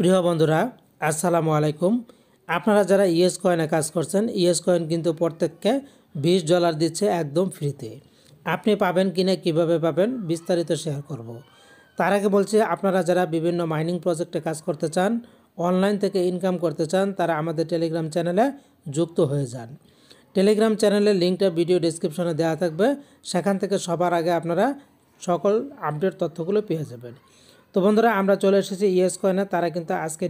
প্রিয় বন্ধুরা, আসসালামু আলাইকুম। আপনারা যারা ইএস কয়েনে কাজ করছেন, ইএস কয়েন কিন্তু প্রত্যেককে $20 দিচ্ছে একদম ফ্রিতে। আপনি পাবেন কিনা, কিভাবে পাবেন, বিস্তারিত শেয়ার করব। তার আগে বলছি, আপনারা যারা বিভিন্ন মাইনিং প্রজেক্টে কাজ করতে চান, অনলাইন থেকে ইনকাম করতে চান, তারা আমাদের টেলিগ্রাম চ্যানেলে যুক্ত হয়ে যান। টেলিগ্রাম চ্যানেলের লিঙ্কটা ভিডিও ডেসক্রিপশনে দেওয়া থাকবে। সেখান থেকে সবার আগে আপনারা সকল আপডেট তথ্যগুলো পেয়ে যাবেন। তো বন্ধুরা, আমরা চলে এসেছি ইএস কয়েনে। তারা কিন্তু আজকে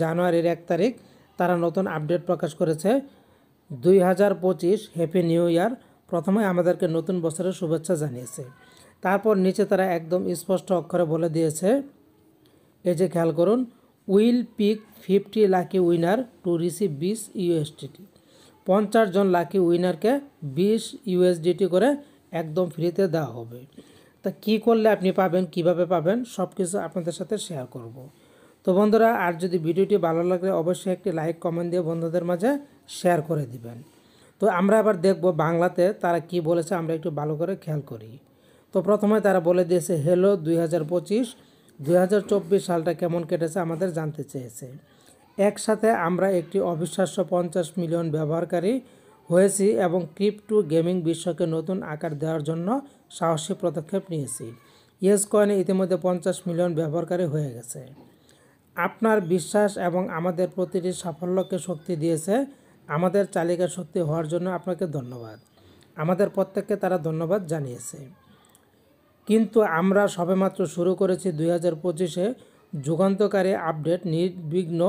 জানুয়ারির 1 তারিখ তারা নতুন আপডেট প্রকাশ করেছে 2025 হ্যাপি নিউ ইয়ার। প্রথমে আমাদেরকে নতুন বছরের শুভেচ্ছা জানিয়েছে। তারপর নিচে তারা একদম স্পষ্ট অক্ষরে বলে দিয়েছে, এই যে খেয়াল করুন, will pick 50 lucky winner to receive 20 USDT। 50 জন লাকি উইনারকে 20 USDT করে একদম ফ্রিতে দেওয়া হবে। তা কী করলে আপনি পাবেন, কিভাবে পাবেন, সব কিছু আপনাদের সাথে শেয়ার করব। তো বন্ধুরা, আর যদি ভিডিওটি ভালো লাগলে অবশ্যই একটি লাইক কমেন্ট দিয়ে বন্ধুদের মাঝে শেয়ার করে দিবেন। তো আমরা আবার দেখব বাংলাতে তারা কি বলেছে, আমরা একটু ভালো করে খেয়াল করি। তো প্রথমে তারা বলে দিয়েছে, হ্যালো 2025, 2024 সালটা কেমন কেটেছে আমাদের জানতে চেয়েছে। একসাথে আমরা একটি অবিশ্বাস্য 50 মিলিয়ন ব্যবহারকারী হয়েছি এবং ক্রিপ্টো গেমিং বিশ্বকে নতুন আকার দেওয়ার জন্য সাহসী পদক্ষেপ নিয়েছি। ইয়েস কয়েনে ইতিমধ্যে 50 মিলিয়ন ব্যবহারকারী হয়ে গেছে। আপনার বিশ্বাস এবং আমাদের প্রতিটি সাফল্যকে শক্তি দিয়েছে। আমাদের চালিকা শক্তি হওয়ার জন্য আপনাকে ধন্যবাদ। আমাদের প্রত্যেককে তারা ধন্যবাদ জানিয়েছে। কিন্তু আমরা সবেমাত্র শুরু করেছি। 2025-এ যুগান্তকারী আপডেট, নির্বিঘ্ন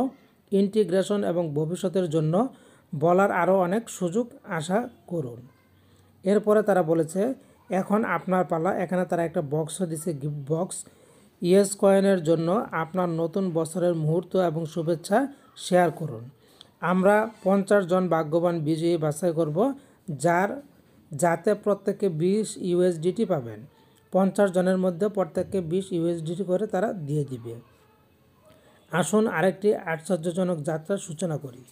ইন্টিগ্রেশন এবং ভবিষ্যতের জন্য বলার আরও অনেক সুযোগ আশা করুন। এরপরে তারা বলেছে, এখন আপনার পালা। এখানে তারা একটা বক্সও দিছে, গিফট বক্স। ইয়েস কয়েনের জন্য আপনার নতুন বছরের মুহূর্ত এবং শুভেচ্ছা শেয়ার করুন। আমরা 50 জন ভাগ্যবান বিজয়ী বাছাই করব, যাতে প্রত্যেককে 20 USDT পাবেন। 50 জনের মধ্যে প্রত্যেককে 20 USDT করে তারা দিয়ে দিবে। আসুন আরেকটি আশ্চর্যজনক যাত্রার সূচনা করি।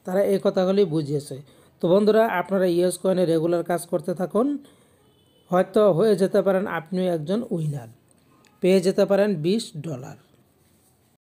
তারা এই কথাগুলি বুঝিয়েছে। তো বন্ধুরা, আপনারা ইয়েস কয়েনে রেগুলার কাজ করতে থাকুন। হয়তো হয়ে যেতে পারেন আপনিও একজন উইনার, পেয়ে যেতে পারেন $20।